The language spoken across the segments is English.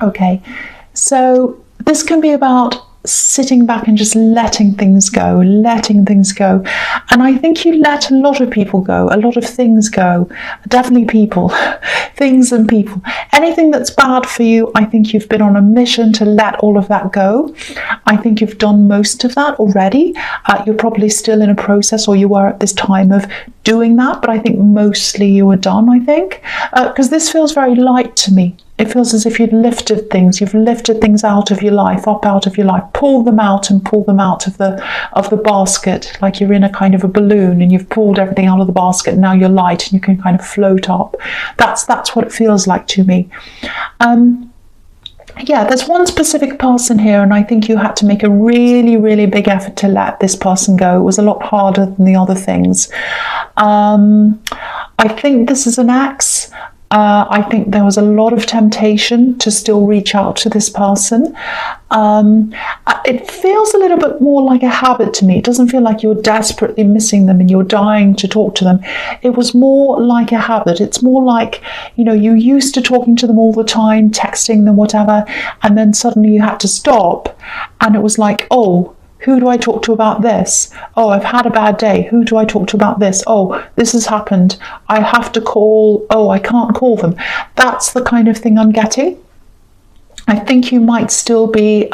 Okay, so this can be about sitting back and just letting things go. And I think you let a lot of people go, a lot of things go, definitely people, things and people. Anything that's bad for you, I think you've been on a mission to let all of that go. I think you've done most of that already. You're probably still in a process, or you were at this time of doing that, but I think mostly you were done, I think, because this feels very light to me. It feels as if you've lifted things out of your life, up out of your life, pulled them out of the basket, like you're in a kind of a balloon and you've pulled everything out of the basket, and now you're light and you can kind of float up. That's what it feels like to me. Yeah, there's one specific person here, and I think you had to make a really, really big effort to let this person go. It was a lot harder than the other things. I think this is an ex. I think there was a lot of temptation to still reach out to this person. It feels a little bit more like a habit to me. It doesn't feel like you're desperately missing them and you're dying to talk to them. It was more like a habit. It's more like, you used to talking to them all the time, texting them, whatever, and then suddenly you had to stop, and it was like, oh, who do I talk to about this? Oh, I've had a bad day. Who do I talk to about this? Oh, this has happened. I have to call. Oh, I can't call them. That's the kind of thing I'm getting. I think you might still be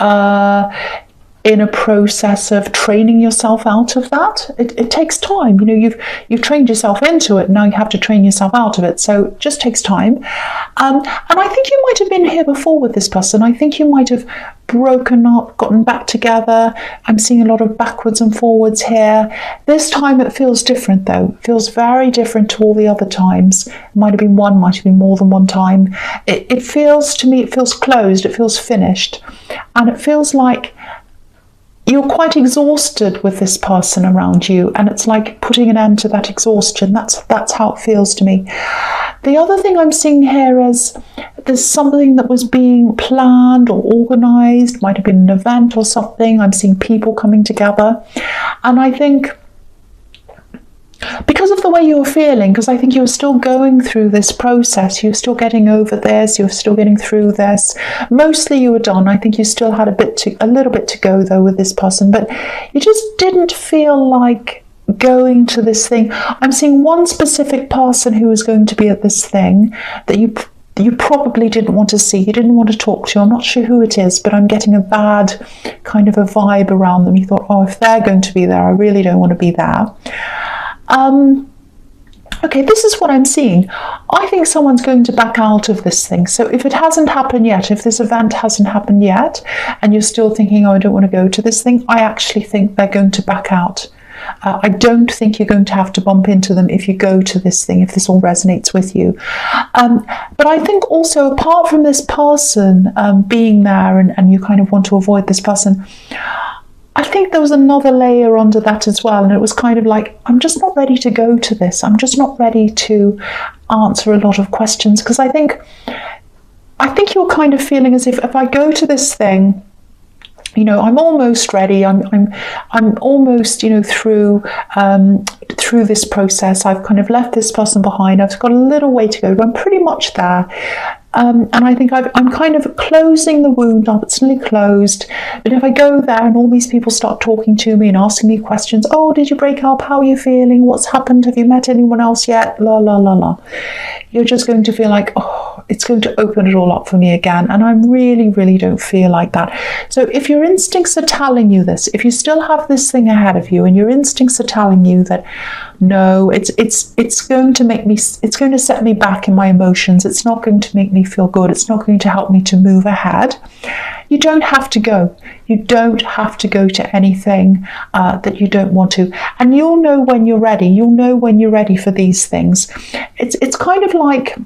in a process of training yourself out of that. It takes time. You've trained yourself into it. Now you have to train yourself out of it. So it just takes time. And I think you might have been here before with this person. I think you might have broken up, gotten back together. I'm seeing a lot of backwards and forwards here. This time it feels different though. It feels very different to all the other times. It might have been one, might have been more than one time. It feels, to me, it feels closed, it feels finished. And it feels like you're quite exhausted with this person around you, and it's like putting an end to that exhaustion. That's how it feels to me. The other thing I'm seeing here is there's something that was being planned or organised, might have been an event or something. I'm seeing people coming together, and I think because of the way you were feeling, because I think you were still going through this process, you're still getting over this, you're still getting through this. Mostly you were done. I think you still had a little bit to go though with this person, but you just didn't feel like going to this thing. I'm seeing one specific person who was going to be at this thing that you probably didn't want to see, you didn't want to talk to. I'm not sure who it is, but I'm getting a bad kind of a vibe around them. You thought, oh, if they're going to be there, I really don't want to be there. Okay, this is what I'm seeing. I think someone's going to back out of this thing. So if it hasn't happened yet, if this event hasn't happened yet, and you're still thinking, oh, I don't want to go to this thing, I actually think they're going to back out. I don't think you're going to have to bump into them if you go to this thing, if this all resonates with you. But I think also, apart from this person being there and you kind of want to avoid this person, I think there was another layer under that as well, and it was kind of like, I'm just not ready to go to this. I'm just not ready to answer a lot of questions, because I think you're kind of feeling as if I go to this thing, I'm almost ready. I'm almost, through this process. I've kind of left this person behind. I've got a little way to go, but I'm pretty much there. And I think I'm kind of closing the wound up. It's nearly closed. But if I go there and all these people start talking to me and asking me questions, oh, did you break up? How are you feeling? What's happened? Have you met anyone else yet? La, la, la, la. You're just going to feel like, oh, it's going to open it all up for me again. And I really, really don't feel like that. So if your instincts are telling you this, if you still have this thing ahead of you and your instincts are telling you that, no, it's going to set me back in my emotions. It's not going to make me feel good. It's not going to help me to move ahead. You don't have to go. You don't have to go to anything that you don't want to. And you'll know when you're ready. You'll know when you're ready for these things. It's kind of like,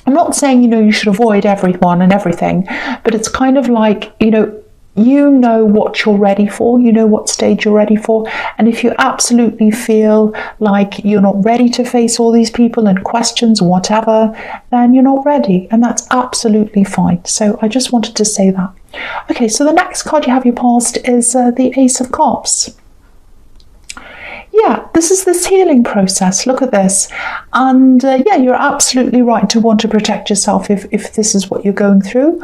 I'm not saying, you should avoid everyone and everything, but it's kind of like, you know what you're ready for, you know what stage you're ready for. And if you absolutely feel like you're not ready to face all these people and questions or whatever, then you're not ready. And that's absolutely fine. So I just wanted to say that. Okay, so the next card you have your past is the Ace of Cups. yeah, this is this healing process. Look at this. And yeah, you're absolutely right to want to protect yourself if this is what you're going through.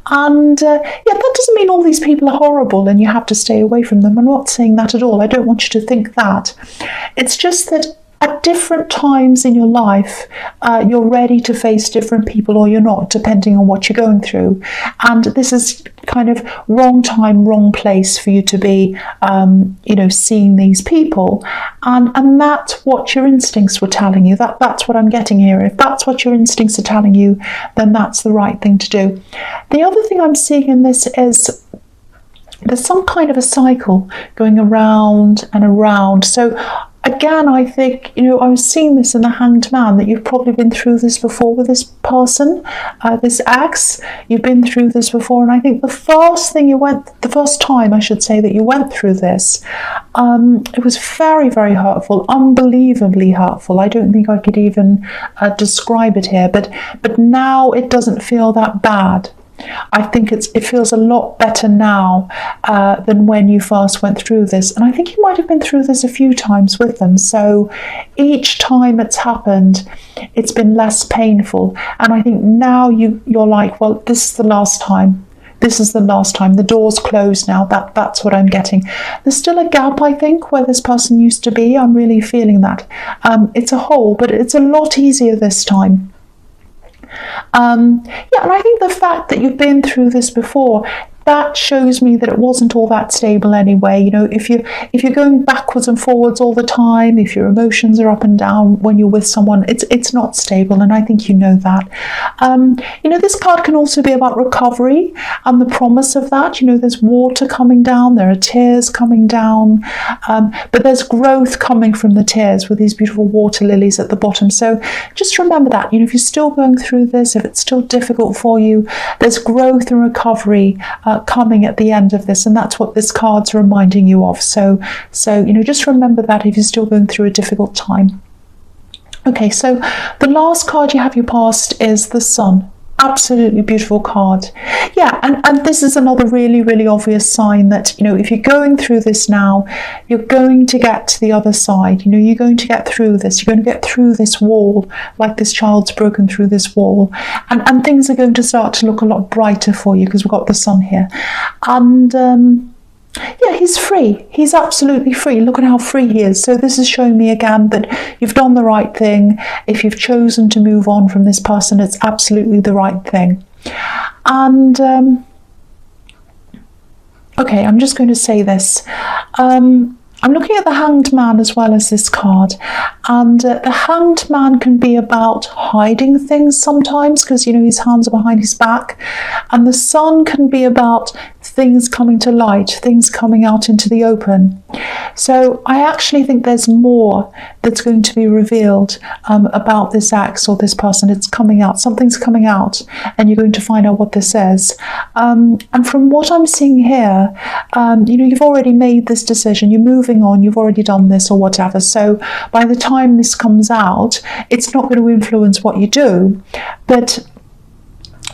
And yeah, that doesn't mean all these people are horrible and you have to stay away from them. I'm not saying that at all. I don't want you to think that. It's just that at different times in your life, you're ready to face different people or you're not, depending on what you're going through. And this is kind of wrong time, wrong place for you to be, seeing these people. And that's what your instincts were telling you. That's what I'm getting here. If that's what your instincts are telling you, then that's the right thing to do. The other thing I'm seeing in this is there's some kind of a cycle going around and around. So again, I think, I was seeing this in the Hanged Man, that you've probably been through this before with this person, this ex. You've been through this before, and I think the first time, I should say, that you went through this, it was very, very hurtful, unbelievably hurtful. I don't think I could even describe it here, but now it doesn't feel that bad. I think it feels a lot better now than when you first went through this. And I think you might have been through this a few times with them. So each time it's happened, it's been less painful. And I think now you're like, well, this is the last time. This is the last time. The door's closed now. That's what I'm getting. There's still a gap, I think, where this person used to be. I'm really feeling that. It's a hole, but it's a lot easier this time. And I think the fact that you've been through this before, that shows me that it wasn't all that stable anyway. If you're going backwards and forwards all the time, if your emotions are up and down when you're with someone, it's not stable, and I think you know that. This card can also be about recovery and the promise of that. There's water coming down, there are tears coming down, but there's growth coming from the tears with these beautiful water lilies at the bottom. So just remember that, if you're still going through this, if it's still difficult for you, there's growth and recovery coming at the end of this, and that's what this card's reminding you of. So just remember that if you're still going through a difficult time. Okay, so the last card you have your past is the Sun. Absolutely beautiful card. Yeah, and this is another really, really obvious sign that, if you're going through this now, you're going to get to the other side. You're going to get through this. You're going to get through this wall, like this child's broken through this wall. And things are going to start to look a lot brighter for you because we've got the Sun here. And yeah, he's free. He's absolutely free. Look at how free he is. So this is showing me again that you've done the right thing. If you've chosen to move on from this person, it's absolutely the right thing. And okay, I'm just going to say this. I'm looking at the Hanged Man as well as this card, and the Hanged Man can be about hiding things sometimes because, his hands are behind his back, and the Sun can be about things coming to light, things coming out into the open. So I actually think there's more that's going to be revealed about this ex or this person. It's coming out, something's coming out, and you're going to find out what this is. And from what I'm seeing here, you've already made this decision, you're moving on, you've already done this or whatever. So by the time this comes out, it's not going to influence what you do. But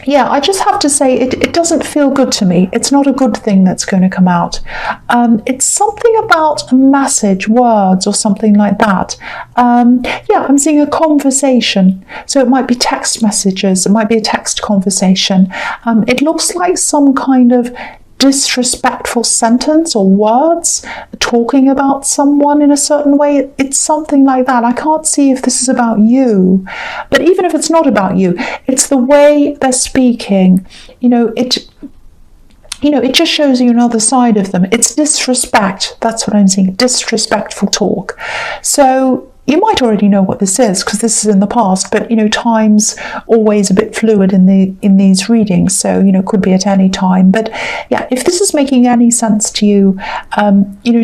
yeah, I just have to say it doesn't feel good to me. It's not a good thing that's going to come out. It's something about a message, words or something like that. Yeah, I'm seeing a conversation. So it might be text messages. It might be a text conversation. It looks like some kind of disrespectful sentence or words talking about someone in a certain way. It's something like that. I can't see if this is about you, but even if it's not about you, it's the way they're speaking. It just shows you another side of them. It's disrespect. That's what I'm seeing. Disrespectful talk. So you might already know what this is because this is in the past, but time's always a bit fluid in these readings, so could be at any time. But yeah, if this is making any sense to you,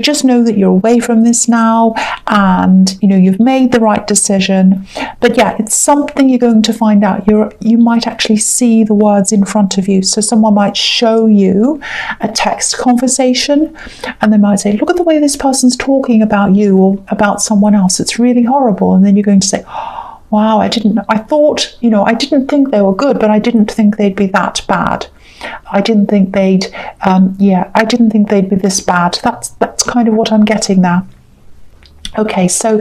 just know that you're away from this now, and you've made the right decision. But yeah, it's something you're going to find out. You might actually see the words in front of you. So someone might show you a text conversation, and they might say, "Look at the way this person's talking about you or about someone else. It's really horrible." And then you're going to say, "Oh, wow, I didn't think they were good, but I didn't think they'd be that bad. I didn't think they'd be this bad." That's kind of what I'm getting there. Okay, so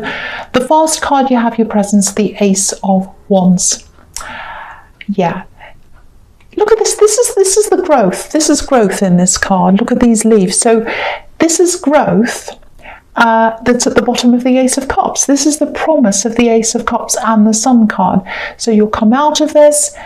the first card you have your presence, the Ace of Wands. Yeah. Look at this. This is the growth. This is growth in this card. Look at these leaves. So this is growth that's at the bottom of the Ace of Cups. This is the promise of the Ace of Cups and the Sun card. So you'll come out of this.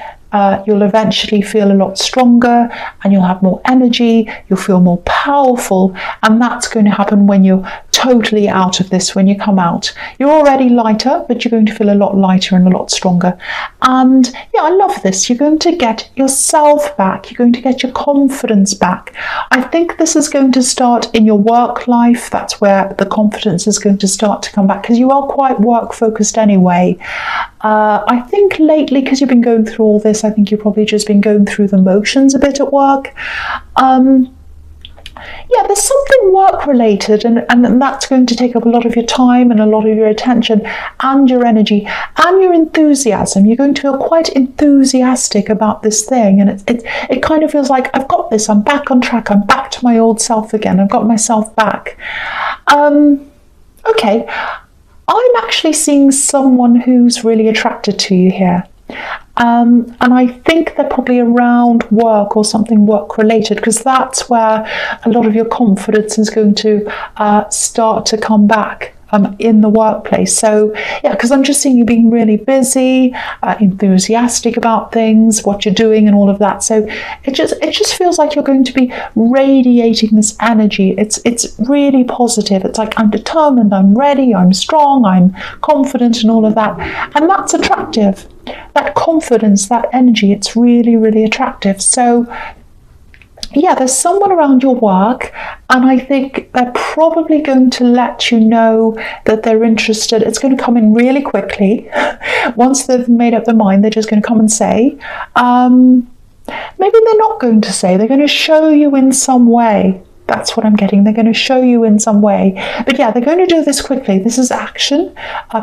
You'll eventually feel a lot stronger, and you'll have more energy, you'll feel more powerful, and that's going to happen when you're totally out of this. When you come out, you're already lighter, but you're going to feel a lot lighter and a lot stronger. And yeah, I love this. You're going to get yourself back, you're going to get your confidence back. I think this is going to start in your work life. That's where the confidence is going to start to come back, because you are quite work focused anyway. I think lately, because you've been going through all this, I think you've probably just been going through the motions a bit at work. Yeah, there's something work related, and that's going to take up a lot of your time and a lot of your attention and your energy and your enthusiasm. You're going to feel quite enthusiastic about this thing, and it kind of feels like, I've got this, I'm back on track, I'm back to my old self again, I've got myself back. Okay, I'm actually seeing someone who's really attracted to you here. And I think they're probably around work or something work related, because that's where a lot of your confidence is going to start to come back in the workplace. So yeah, because I'm just seeing you being really busy, enthusiastic about things, what you're doing and all of that. So it just feels like you're going to be radiating this energy. It's really positive. It's like, I'm determined, I'm ready, I'm strong, I'm confident and all of that. And that's attractive. That confidence, that energy, it's really, really attractive. So yeah, there's someone around your work, and I think they're probably going to let you know that they're interested. It's going to come in really quickly. Once they've made up their mind, they're just going to come and say. Maybe they're not going to say. They're going to show you in some way. That's what I'm getting. They're going to show you in some way. But yeah, they're going to do this quickly. This is action,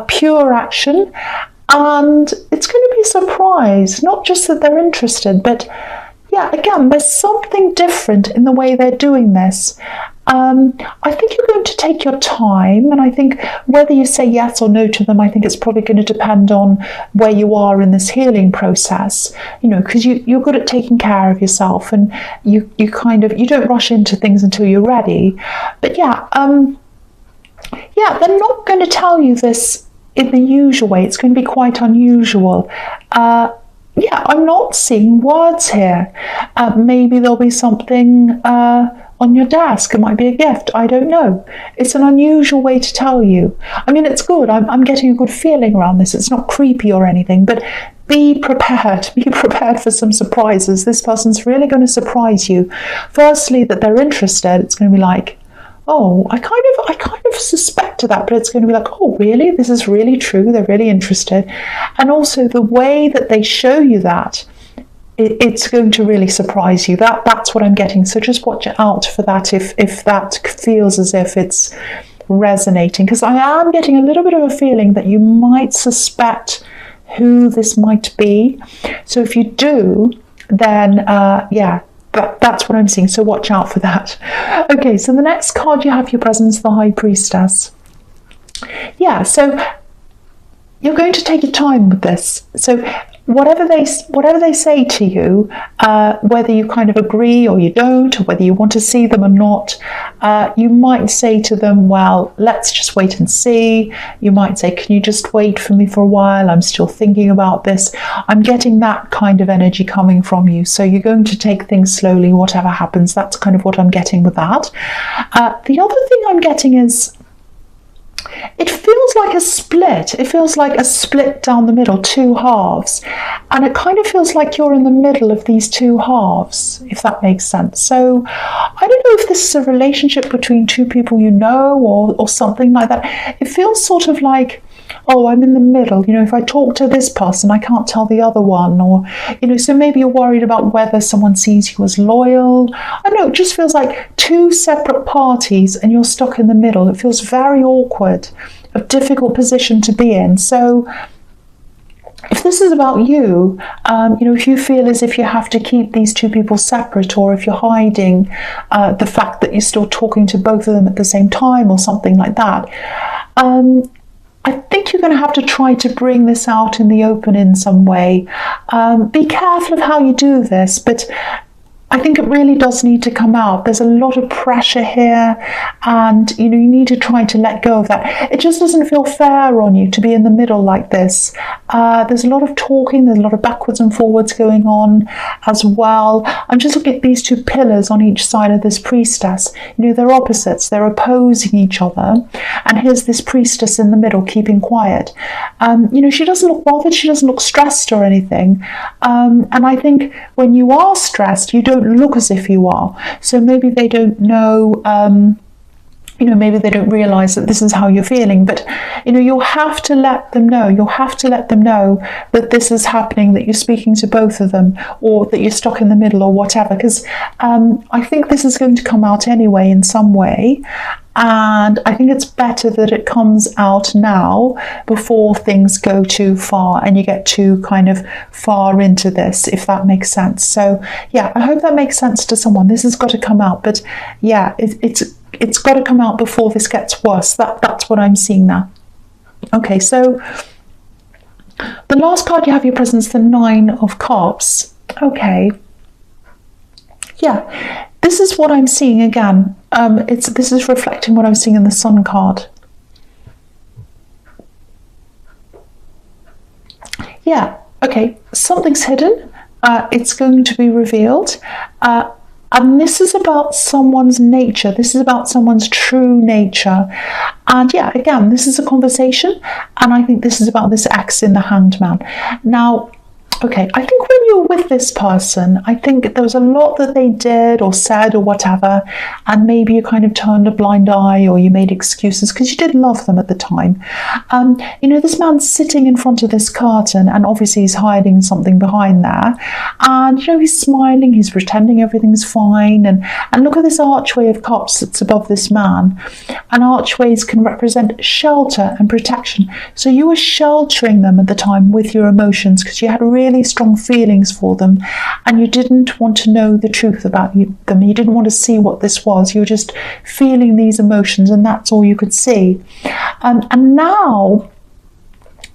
pure action. And it's going to be a surprise. Not just that they're interested, but yeah, again, there's something different in the way they're doing this. I think you're going to take your time, and I think whether you say yes or no to them, I think it's probably going to depend on where you are in this healing process, you know, because you're good at taking care of yourself, and you don't rush into things until you're ready. But yeah, they're not going to tell you this in the usual way. It's going to be quite unusual. Yeah, I'm not seeing words here. Maybe there'll be something on your desk. It might be a gift. I don't know. It's an unusual way to tell you. I mean, it's good. I'm getting a good feeling around this. It's not creepy or anything, but be prepared. Be prepared for some surprises. This person's really going to surprise you. Firstly, that they're interested. It's going to be like, oh, I kind of suspected that, but it's going to be like, oh, really? This is really true. They're really interested. And also the way that they show you that, it's going to really surprise you. That's what I'm getting. So just watch out for that if that feels as if it's resonating, because I am getting a little bit of a feeling that you might suspect who this might be. So if you do, then yeah, that's what I'm seeing, so watch out for that. Okay, so the next card you have your presence, the High Priestess. Yeah, so you're going to take your time with this. So whatever they say to you, whether you kind of agree or you don't, or whether you want to see them or not, you might say to them, well, let's just wait and see. You might say, can you just wait for me for a while? I'm still thinking about this. I'm getting that kind of energy coming from you. So you're going to take things slowly, whatever happens. That's kind of what I'm getting with that. The other thing I'm getting is, it feels like a split. It feels like a split down the middle, two halves. And it kind of feels like you're in the middle of these two halves, if that makes sense. So I don't know if this is a relationship between two people you know, or something like that. It feels sort of like, oh, I'm in the middle. You know, if I talk to this person, I can't tell the other one. Or, you know, so maybe you're worried about whether someone sees you as loyal. I don't know, it just feels like two separate parties and you're stuck in the middle. It feels very awkward, a difficult position to be in. So if this is about you, you know, if you feel as if you have to keep these two people separate, or if you're hiding the fact that you're still talking to both of them at the same time or something like that, I think you're going to have to try to bring this out in the open in some way. Be careful of how you do this, but I think it really does need to come out. There's a lot of pressure here, and you need to try to let go of that. It just doesn't feel fair on you to be in the middle like this. There's a lot of talking, there's a lot of backwards and forwards going on as well. I'm just looking at these two pillars on each side of this priestess. They're opposites, they're opposing each other, and here's this priestess in the middle keeping quiet. She doesn't look bothered, she doesn't look stressed or anything, and I think when you are stressed, you don't look as if you are. So maybe they don't know, maybe they don't realize that this is how you're feeling, but you'll have to let them know. You'll have to let them know that this is happening, that you're speaking to both of them, or that you're stuck in the middle or whatever, because I think this is going to come out anyway in some way. And I think it's better that it comes out now before things go too far and you get too kind of far into this, if that makes sense. So yeah, I hope that makes sense to someone. This has got to come out, but yeah, it's got to come out before this gets worse. That's what I'm seeing now. Okay, so the last card you have your presence, the 9 of Cups. Okay, yeah. This is what I'm seeing again. This is reflecting what I'm seeing in the Sun card. Yeah, okay, something's hidden. It's going to be revealed. And this is about someone's nature. This is about someone's true nature. And yeah, again, this is a conversation. And I think this is about this ex in the Hanged Man. Now, okay, I think when you're with this person, I think there was a lot that they did or said or whatever, and maybe you kind of turned a blind eye or you made excuses because you did love them at the time. This man's sitting in front of this curtain, and obviously he's hiding something behind there. And, he's smiling, he's pretending everything's fine. And look at this archway of cups that's above this man. And archways can represent shelter and protection. So you were sheltering them at the time with your emotions because you had really strong feelings for them, and you didn't want to know the truth about them. You didn't want to see what this was. You were just feeling these emotions, and that's all you could see.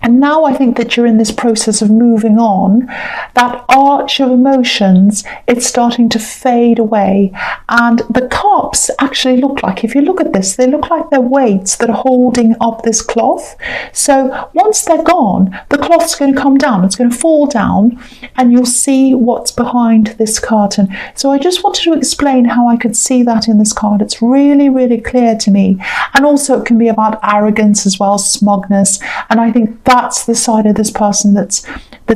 And now I think that you're in this process of moving on. That arch of emotions, it's starting to fade away. And the cups actually look like, if you look at this, they look like they're weights that are holding up this cloth. So once they're gone, the cloth's going to come down. It's going to fall down, and you'll see what's behind this curtain. So I just wanted to explain how I could see that in this card. It's really, really clear to me. And also it can be about arrogance as well, smugness. And I think that's the side of this person that's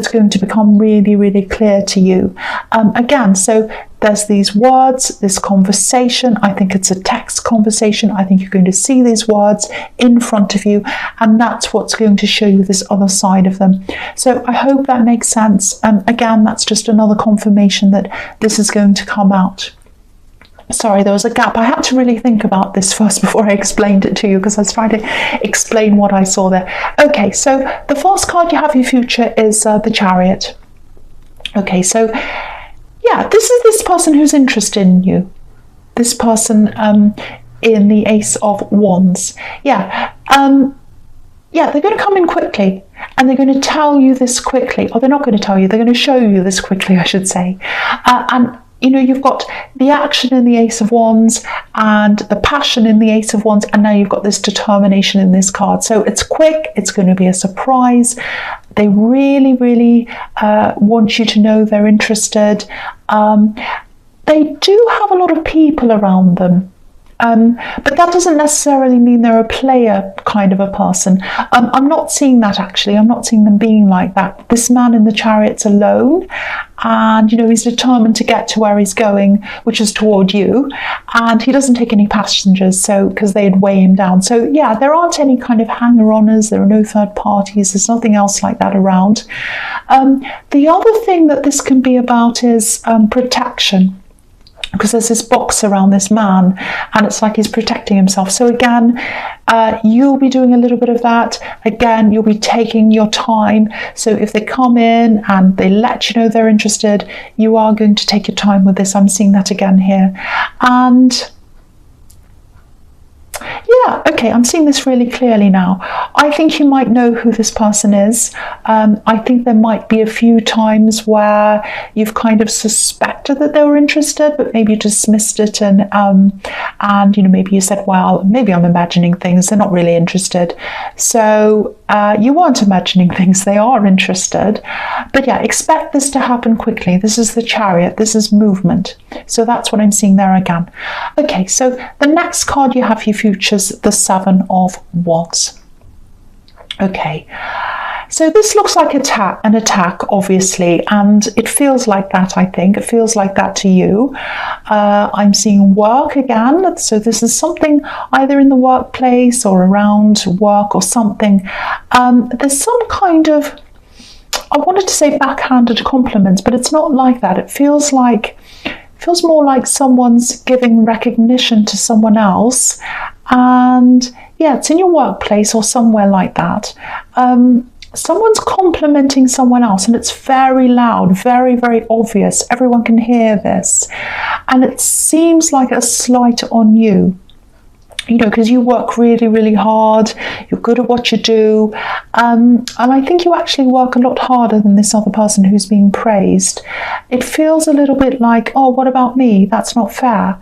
going to become really, really clear to you. Again, so there's these words, this conversation. I think it's a text conversation. I think you're going to see these words in front of you, and that's what's going to show you this other side of them. So I hope that makes sense. Again, that's just another confirmation that this is going to come out. Sorry, there was a gap. I had to really think about this first before I explained it to you, because I was trying to explain what I saw there. Okay, so the first card you have your future is the Chariot. Okay, so yeah, this is this person who's interested in you. This person in the Ace of Wands. Yeah, they're going to come in quickly, and they're going to tell you this quickly. Or they're not going to tell you, they're going to show you this quickly, I should say. And you've got the action in the Ace of Wands and the passion in the Ace of Wands, and now you've got this determination in this card. So it's quick, it's going to be a surprise. They really, really want you to know they're interested. They do have a lot of people around them. But that doesn't necessarily mean they're a player kind of a person. I'm not seeing that, actually. I'm not seeing them being like that. This man in the Chariot's alone, and he's determined to get to where he's going, which is toward you, and he doesn't take any passengers, so because they'd weigh him down. So yeah, there aren't any kind of hanger-oners, there are no third parties, there's nothing else like that around. The other thing that this can be about is protection, because there's this box around this man, and it's like he's protecting himself. So again, you'll be doing a little bit of that. Again, you'll be taking your time. So if they come in and they let you know they're interested, you are going to take your time with this. I'm seeing that again here. And Yeah, okay, I'm seeing this really clearly now. I think you might know who this person is. I think there might be a few times where you've kind of suspected that they were interested, but maybe you dismissed it, and maybe you said, well, maybe I'm imagining things. They're not really interested. So you weren't imagining things. They are interested. But yeah, expect this to happen quickly. This is the Chariot. This is movement. So that's what I'm seeing there again. Okay, so the next card you have for your future is the Seven of Wands. Okay, so this looks like an attack, obviously, and it feels like that, I think. It feels like that to you. I'm seeing work again, so this is something either in the workplace or around work or something. There's some kind of, I wanted to say backhanded compliments, but it's not like that. It feels more like someone's giving recognition to someone else, and yeah, it's in your workplace or somewhere like that. Someone's complimenting someone else, and it's very loud, very, very obvious. Everyone can hear this, and it seems like a slight on you. Because you work really, really hard, you're good at what you do, and I think you actually work a lot harder than this other person who's being praised. It feels a little bit like, oh, what about me? That's not fair.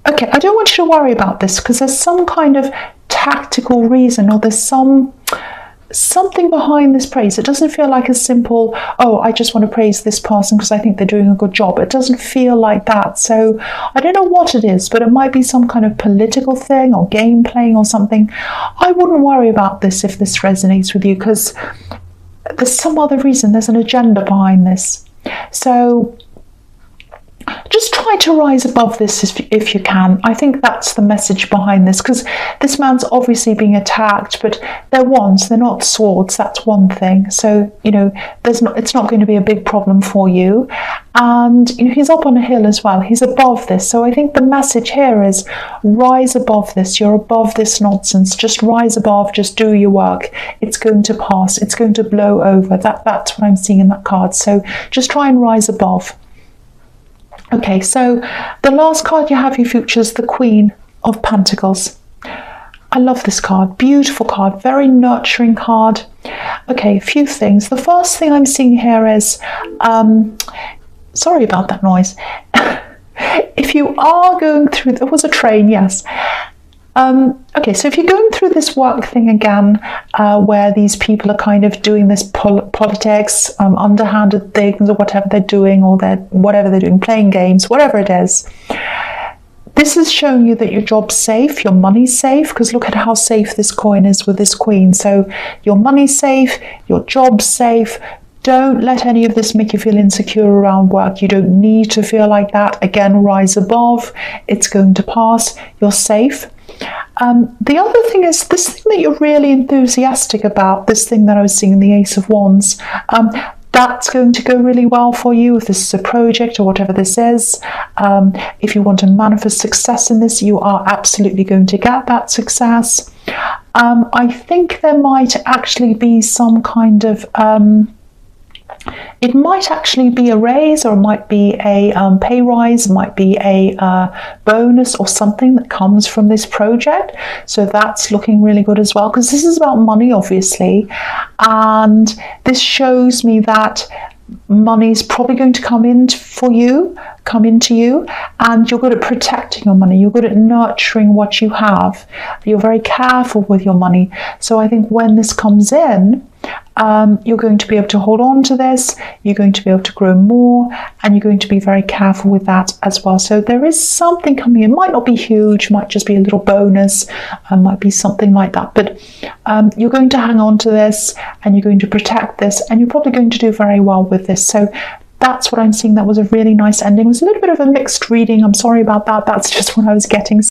Okay, I don't want you to worry about this, because there's some kind of tactical reason, or there's something behind this praise. It doesn't feel like a simple, oh, I just want to praise this person because I think they're doing a good job. It doesn't feel like that. So I don't know what it is, but it might be some kind of political thing or game playing or something. I wouldn't worry about this if this resonates with you, because there's some other reason. There's an agenda behind this. So just try to rise above this if you can. I think that's the message behind this, because this man's obviously being attacked, but they're wands, they're not swords. That's one thing. So, it's not going to be a big problem for you. And, he's up on a hill as well. He's above this. So I think the message here is rise above this. You're above this nonsense. Just rise above. Just do your work. It's going to pass. It's going to blow over. That's what I'm seeing in that card. So just try and rise above. Okay, so the last card you have for your future is the Queen of Pentacles. I love this card. Beautiful card. Very nurturing card. Okay, a few things. The first thing I'm seeing here is, sorry about that noise. If you are going through, there was a train, yes. Okay, so if you're going through this work thing again, where these people are kind of doing this politics, underhanded things, or whatever they're doing, playing games, whatever it is, this is showing you that your job's safe, your money's safe, because look at how safe this coin is with this Queen. So your money's safe, your job's safe. Don't let any of this make you feel insecure around work. You don't need to feel like that. Again, rise above. It's going to pass. You're safe. The other thing is this thing that you're really enthusiastic about, this thing that I was seeing in the Ace of Wands, that's going to go really well for you if this is a project or whatever this is. If you want to manifest success in this, you are absolutely going to get that success. I think there might actually be some kind of it might actually be a raise, or it might be a pay rise, it might be a bonus or something that comes from this project. So that's looking really good as well, because this is about money, obviously, and this shows me that money's probably going to come into you, and you're good at protecting your money. You're good at nurturing what you have. You're very careful with your money. So I think when this comes in, you're going to be able to hold on to this, you're going to be able to grow more, and you're going to be very careful with that as well. So there is something coming in. It might not be huge, might just be a little bonus, might be something like that, but you're going to hang on to this, and you're going to protect this, and you're probably going to do very well with this. So that's what I'm seeing. That was a really nice ending. It was a little bit of a mixed reading. I'm sorry about that. That's just what I was getting.